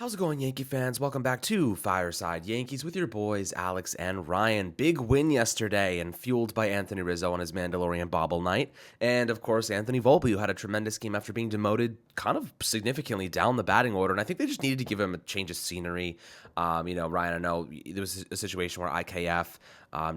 How's it going, Yankee fans? Welcome back to Fireside Yankees with your boys, Alex and Ryan. Big win yesterday and fueled by Anthony Rizzo on his Mandalorian bobble night. And, of course, Anthony Volpe, who had a tremendous game after being demoted kind of significantly down the batting order. And I think they just needed to give him a change of scenery. Ryan, I know there was a situation where IKF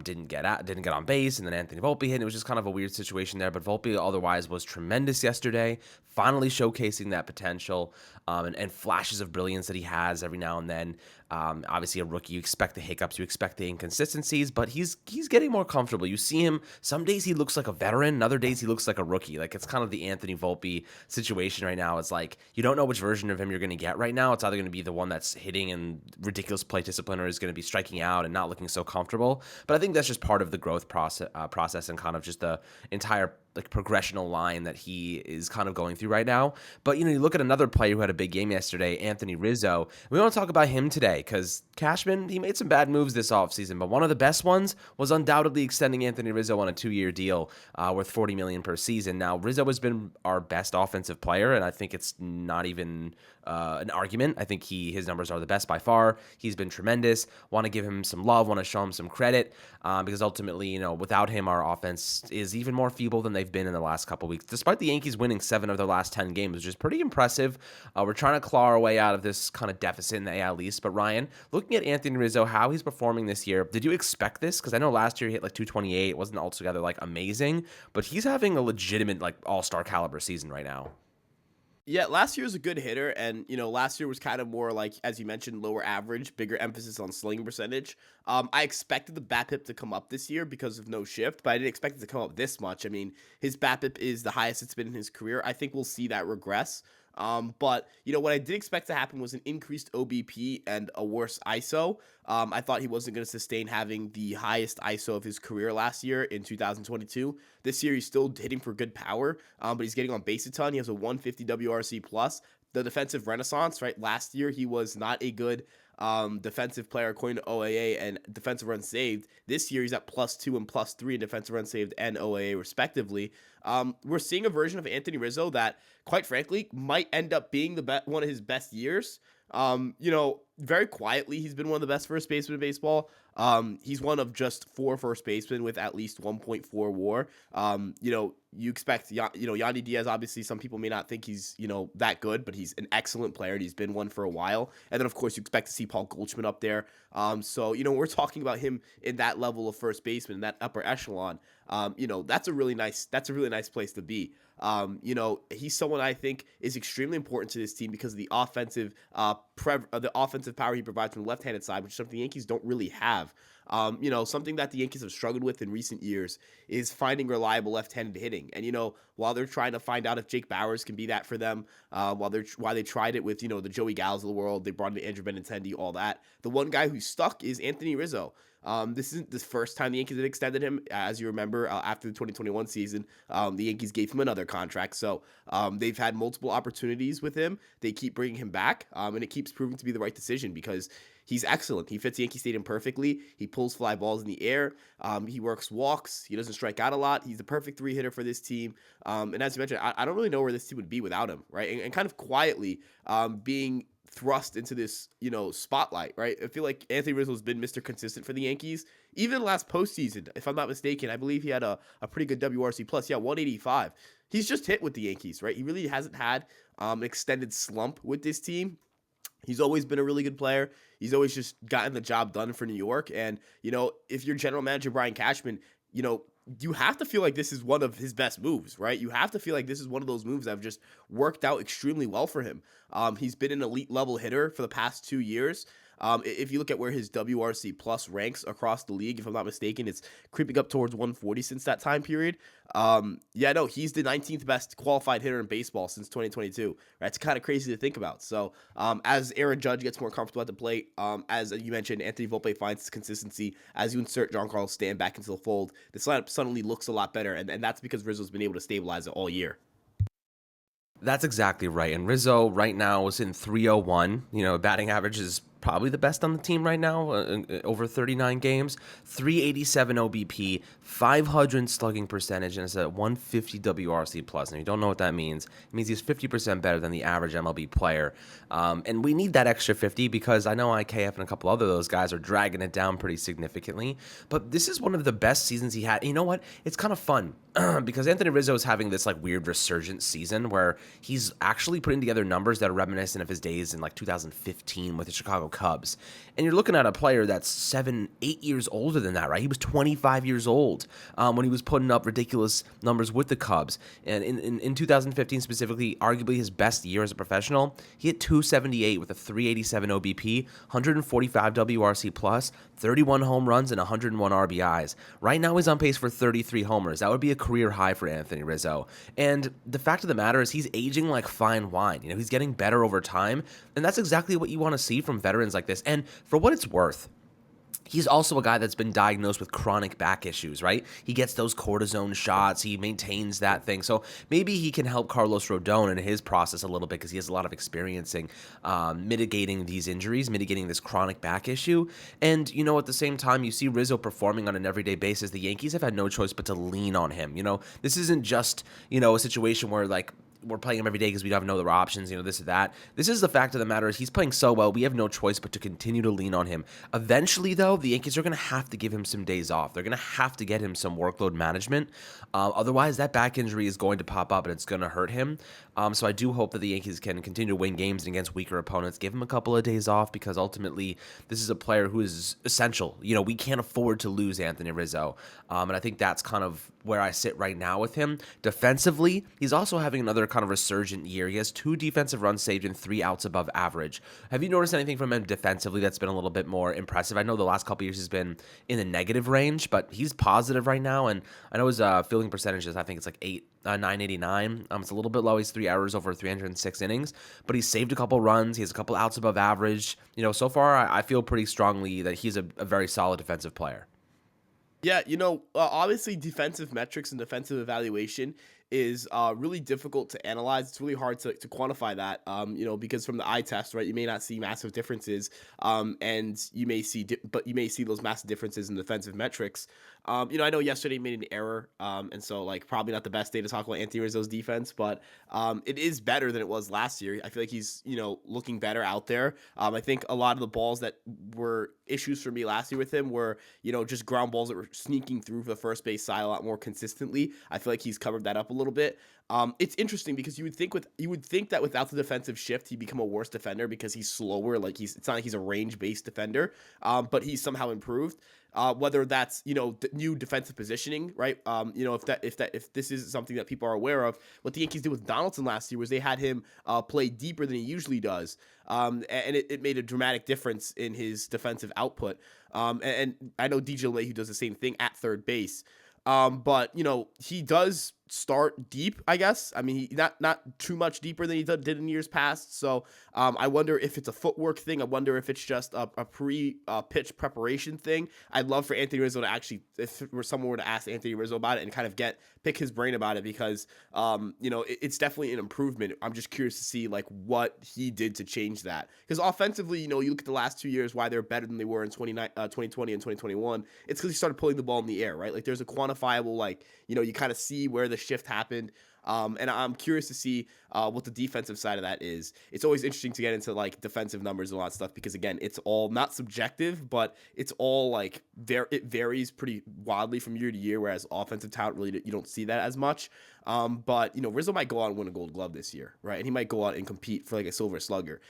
didn't get on base, and then Anthony Volpe hit. It was just kind of a weird situation there. But Volpe otherwise was tremendous yesterday, finally showcasing that potential and flashes of brilliance that he has every now and then. Obviously, a rookie, you expect the hiccups, you expect the inconsistencies, but he's getting more comfortable. You see him, some days he looks like a veteran, other days he looks like a rookie. Like, it's kind of the Anthony Volpe situation right now. It's like, you don't know which version of him you're going to get right now. It's either going to be the one that's hitting in ridiculous play discipline, or is going to be striking out and not looking so comfortable. But I think that's just part of the growth process and kind of just the entire progressional line that he is kind of going through right now. But, you look at another player who had a big game yesterday, Anthony Rizzo. We want to talk about him today because Cashman, he made some bad moves this offseason, but one of the best ones was undoubtedly extending Anthony Rizzo on a 2-year deal worth $40 million per season. Now, Rizzo has been our best offensive player, and I think it's not even an argument. I think his numbers are the best by far. He's been tremendous. Want to give him some love, want to show him some credit because ultimately, without him, our offense is even more feeble than they've been in the last couple weeks, despite the Yankees winning 7 of their last 10 games, which is pretty impressive. We're trying to claw our way out of this kind of deficit in the AL East. But Ryan, looking at Anthony Rizzo, how he's performing this year, did you expect this? Because I know last year he hit 228. It wasn't altogether amazing, but he's having a legitimate all-star caliber season right now. Yeah, last year was a good hitter, and last year was kind of more as you mentioned, lower average, bigger emphasis on slugging percentage. I expected the BABIP to come up this year because of no shift, but I didn't expect it to come up this much. I mean, his BABIP is the highest it's been in his career. I think we'll see that regress. But what I did expect to happen was an increased OBP and a worse ISO. I thought he wasn't going to sustain having the highest ISO of his career last year in 2022. This year, he's still hitting for good power, but he's getting on base a ton. He has a 150 WRC plus. The defensive renaissance, right? Last year, he was not a good defensive player according to OAA and defensive runs saved. This year, he's at +2 and +3 in defensive runs saved and OAA respectively. We're seeing a version of Anthony Rizzo that, quite frankly, might end up being one of his best years. Very quietly, he's been one of the best first basemen in baseball. He's one of just 4 first basemen with at least 1.4 WAR. You expect, Yandy Diaz, obviously, some people may not think he's, that good, but he's an excellent player, and he's been one for a while. And then, of course, you expect to see Paul Goldschmidt up there. So, we're talking about him in that level of first baseman, in that upper echelon. That's a really nice place to be. He's someone I think is extremely important to this team because of the offensive power he provides from the left-handed side, which is something the Yankees don't really have. Something that the Yankees have struggled with in recent years is finding reliable left-handed hitting. And, while they're trying to find out if Jake Bauers can be that for them, while they tried it with, the Joey Gallos of the world, they brought in Andrew Benintendi, all that. The one guy who's stuck is Anthony Rizzo. This isn't the first time the Yankees have extended him. As you remember, after the 2021 season, the Yankees gave him another contract. So they've had multiple opportunities with him. They keep bringing him back, and it keeps proving to be the right decision because he's excellent. He fits Yankee Stadium perfectly. He pulls fly balls in the air. He works walks. He doesn't strike out a lot. He's the perfect 3-hitter for this team. And as you mentioned, I don't really know where this team would be without him, right? And kind of quietly being thrust into this, spotlight, right? I feel like Anthony Rizzo has been Mr. Consistent for the Yankees. Even last postseason, if I'm not mistaken, I believe he had a pretty good WRC plus. Yeah, 185. He's just hit with the Yankees, right? He really hasn't had an extended slump with this team. He's always been a really good player. He's always just gotten the job done for New York. And, if you're general manager Brian Cashman, you have to feel like this is one of his best moves, right? You have to feel like this is one of those moves that have just worked out extremely well for him. He's been an elite level hitter for the past 2 years. If you look at where his WRC plus ranks across the league, if I'm not mistaken, it's creeping up towards 140 since that time period. He's the 19th best qualified hitter in baseball since 2022. Right? It's kind of crazy to think about. So as Aaron Judge gets more comfortable at the plate, as you mentioned, Anthony Volpe finds his consistency, as you insert Giancarlo Stanton back into the fold, this lineup suddenly looks a lot better, and that's because Rizzo's been able to stabilize it all year. That's exactly right. And Rizzo right now is in 301. Batting average is probably the best on the team right now, over 39 games. 387 OBP, 500 slugging percentage, and it's a 150 WRC plus. And if you don't know what that means, it means he's 50% better than the average MLB player. And we need that extra 50 because I know IKF and a couple other those guys are dragging it down pretty significantly. But this is one of the best seasons he had. And you know what? It's kind of fun because Anthony Rizzo is having this like weird resurgent season where he's actually putting together numbers that are reminiscent of his days in like 2015 with the Chicago Cubs. And you're looking at a player that's 7, 8 years older than that, right? He was 25 years old when he was putting up ridiculous numbers with the Cubs. And in 2015 specifically, arguably his best year as a professional, he hit 278 with a 387 OBP, 145 WRC plus, 31 home runs, and 101 RBIs. Right now he's on pace for 33 homers. That would be a career high for Anthony Rizzo. And the fact of the matter is he's aging like fine wine. He's getting better over time, and that's exactly what you want to see from veterans like this. And for what it's worth, he's also a guy that's been diagnosed with chronic back issues, right? He gets those cortisone shots. He maintains that thing. So maybe he can help Carlos Rodon in his process a little bit because he has a lot of experience in mitigating these injuries, mitigating this chronic back issue. And, at the same time, you see Rizzo performing on an everyday basis. The Yankees have had no choice but to lean on him. This isn't just, a situation where, like, we're playing him every day because we don't have no other options, this or that. This is the fact of the matter is he's playing so well, we have no choice but to continue to lean on him. Eventually, though, the Yankees are going to have to give him some days off. They're going to have to get him some workload management. Otherwise, that back injury is going to pop up and it's going to hurt him. So I do hope that the Yankees can continue to win games against weaker opponents. Give him a couple of days off because ultimately this is a player who is essential. We can't afford to lose Anthony Rizzo. And I think that's kind of where I sit right now with him. Defensively, he's also having another kind of resurgent year. He has 2 defensive runs saved and 3 outs above average. Have you noticed anything from him defensively that's been a little bit more impressive? I know the last couple of years he's been in the negative range, but he's positive right now. And I know his fielding percentages, I think it's like 989. It's a little bit low. He's 3 hours over 306 innings, but he's saved a couple runs. He has a couple outs above average. So far I feel pretty strongly that he's a very solid defensive player. Yeah, obviously defensive metrics and defensive evaluation is really difficult to analyze. It's really hard to quantify that, because from the eye test, right, you may not see massive differences, and you may see those massive differences in defensive metrics. I know yesterday made an error, and so like probably not the best day to talk about Anthony Rizzo's defense, but it is better than it was last year. I feel like he's looking better out there. I think a lot of the balls that were issues for me last year with him were just ground balls that were sneaking through the first base side a lot more consistently. I feel like he's covered that up a little bit. It's interesting because you would think that without the defensive shift he'd become a worse defender because he's slower. Like it's not like he's a range based defender, but he's somehow improved. Whether that's new defensive positioning, right? If this is something that people are aware of, what the Yankees did with Donaldson last year was they had him play deeper than he usually does, and it made a dramatic difference in his defensive output. And I know DJ LeMahieu does the same thing at third base. But he does start deep, I guess. I mean, he not too much deeper than he did in years past. So I wonder if it's a footwork thing. I wonder if it's just a pre-pitch preparation thing. I'd love for Anthony Rizzo to actually, if someone were to ask Anthony Rizzo about it and kind of pick his brain about it, because it's definitely an improvement. I'm just curious to see like what he did to change that. Because offensively, you look at the last 2 years, why they're better than they were in 2020 and 2021. It's because he started pulling the ball in the air, right? Like there's a quantifiable, like, you kind of see where the shift happened. And I'm curious to see what the defensive side of that is. It's always interesting to get into like defensive numbers and all that stuff because again, it's all not subjective, but it's all like it varies pretty wildly from year to year. Whereas offensive talent, really, you don't see that as much. But Rizzo might go out and win a Gold Glove this year, right? And he might go out and compete for like a Silver Slugger.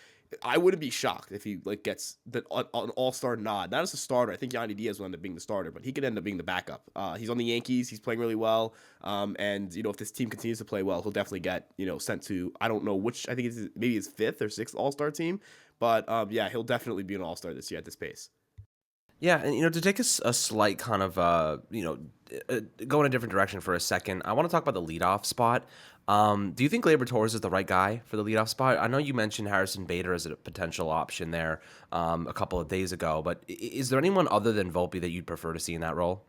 I wouldn't be shocked if he like gets an all-star nod. Not as a starter. I think Yandy Diaz will end up being the starter, but he could end up being the backup. He's on the Yankees. He's playing really well. And if this team continues to play well, he'll definitely get sent to, I don't know which. I think it's maybe his 5th or 6th all-star team. But yeah, he'll definitely be an all-star this year at this pace. Yeah, and to take a slight kind of go in a different direction for a second, I want to talk about the leadoff spot. Do you think Gleyber Torres is the right guy for the leadoff spot? I know you mentioned Harrison Bader as a potential option there a couple of days ago, but is there anyone other than Volpe that you'd prefer to see in that role?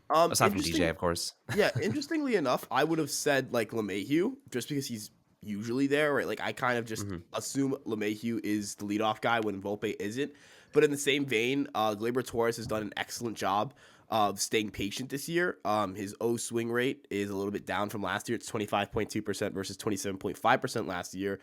Aside from DJ, of course. Yeah, interestingly enough, I would have said like LeMahieu just because he's usually there, right? Like I kind of just assume LeMahieu is the leadoff guy when Volpe isn't. But in the same vein, Gleyber Torres has done an excellent job of staying patient this year. His O swing rate is a little bit down from last year. It's 25.2% versus 27.5% last year.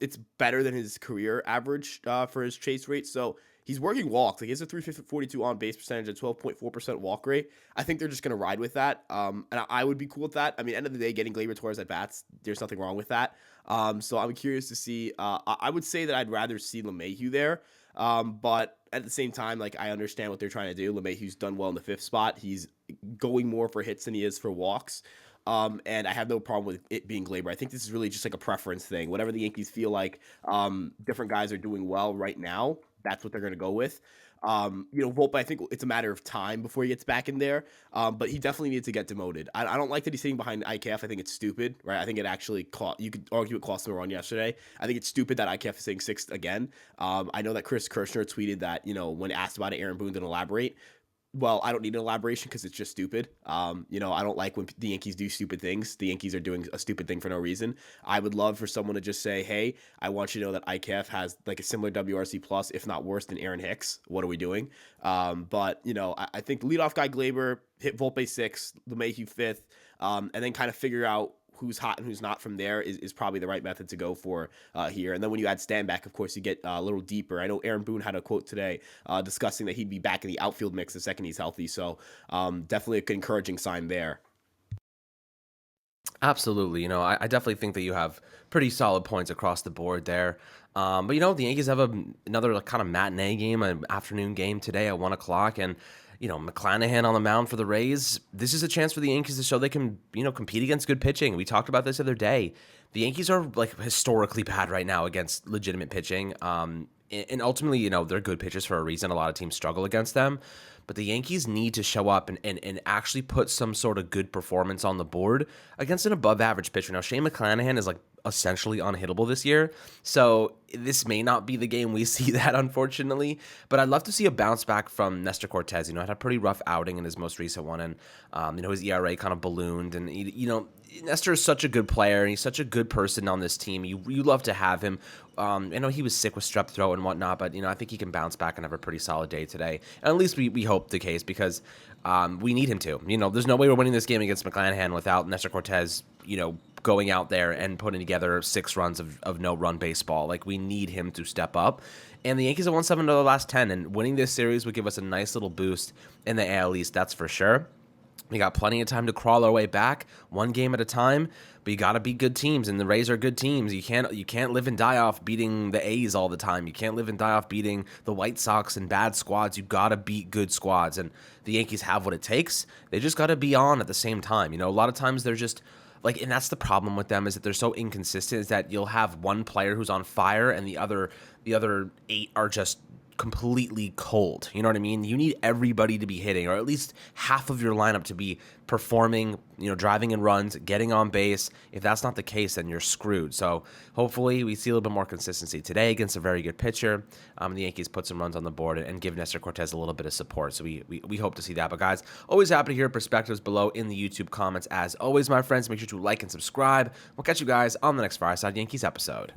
It's better than his career average for his chase rate. So he's working walks. Like he has a 342 on base percentage, a 12.4% walk rate. I think they're just going to ride with that. And I would be cool with that. I mean, end of the day, getting Gleyber Torres at bats, there's nothing wrong with that. So I'm curious to see. I would say that I'd rather see LeMahieu there. But at the same time, like I understand what they're trying to do. LeMahieu's done well in the fifth spot. He's going more for hits than he is for walks. And I have no problem with it being Gleyber. I think this is really just like a preference thing. Whatever the Yankees feel like different guys are doing well right now, that's what they're going to go with. Volpe, I think it's a matter of time before he gets back in there. But he definitely needs to get demoted. I don't like that he's sitting behind IKF. I think it's stupid, right? I think it actually you could argue it cost him a run yesterday. I think it's stupid that IKF is sitting sixth again. I know that Chris Kirshner tweeted that, when asked about it, Aaron Boone didn't elaborate. Well, I don't need an elaboration because it's just stupid. I don't like when the Yankees do stupid things. The Yankees are doing a stupid thing for no reason. I would love for someone to just say, hey, I want you to know that IKF has like a similar WRC plus, if not worse than Aaron Hicks. What are we doing? But I think the leadoff guy Gleyber hit Volpe sixth, LeMahieu fifth, and then kind of figure out who's hot and who's not from there is probably the right method to go for here. And then when you add Stan back, of course, you get a little deeper. I know Aaron Boone had a quote today discussing that he'd be back in the outfield mix the second he's healthy. So definitely an encouraging sign there. Absolutely. I definitely think that you have pretty solid points across the board there. But the Yankees have another kind of matinee game, an afternoon game today at 1 o'clock. And McClanahan on the mound for the Rays. This is a chance for the Yankees to show they can, compete against good pitching. We talked about this the other day. The Yankees are like historically bad right now against legitimate pitching. And ultimately, they're good pitchers for a reason. A lot of teams struggle against them. But the Yankees need to show up and actually put some sort of good performance on the board against an above-average pitcher. Now, Shane McClanahan is like essentially unhittable this year. So this may not be the game we see that, unfortunately. But I'd love to see a bounce back from Nestor Cortes. Had a pretty rough outing in his most recent one. And, his ERA kind of ballooned. And, Nestor is such a good player, and he's such a good person on this team. You love to have him. I know he was sick with strep throat and whatnot, but, I think he can bounce back and have a pretty solid day today. And at least we hope the case because we need him to. There's no way we're winning this game against McClanahan without Nestor Cortes, going out there and putting together 6 runs of no-run baseball. Like, we need him to step up. And the Yankees have won 7 of the last 10, and winning this series would give us a nice little boost in the AL East, that's for sure. We got plenty of time to crawl our way back, one game at a time, but you got to beat good teams, and the Rays are good teams. You can't live and die off beating the A's all the time. You can't live and die off beating the White Sox and bad squads. You got to beat good squads, and the Yankees have what it takes. They just got to be on at the same time. A lot of times they're just like, and that's the problem with them, is that they're so inconsistent, is that you'll have one player who's on fire and the other 8 are just completely cold. You know what I mean? You need everybody to be hitting, or at least half of your lineup to be performing, driving in runs, getting on base. If that's not the case, then you're screwed. So hopefully we see a little bit more consistency today against a very good pitcher. The Yankees put some runs on the board and give Nestor Cortes a little bit of support. So we hope to see that. But guys, always happy to hear perspectives below in the YouTube comments. As always, my friends, make sure to like and subscribe. We'll catch you guys on the next Fireside Yankees episode.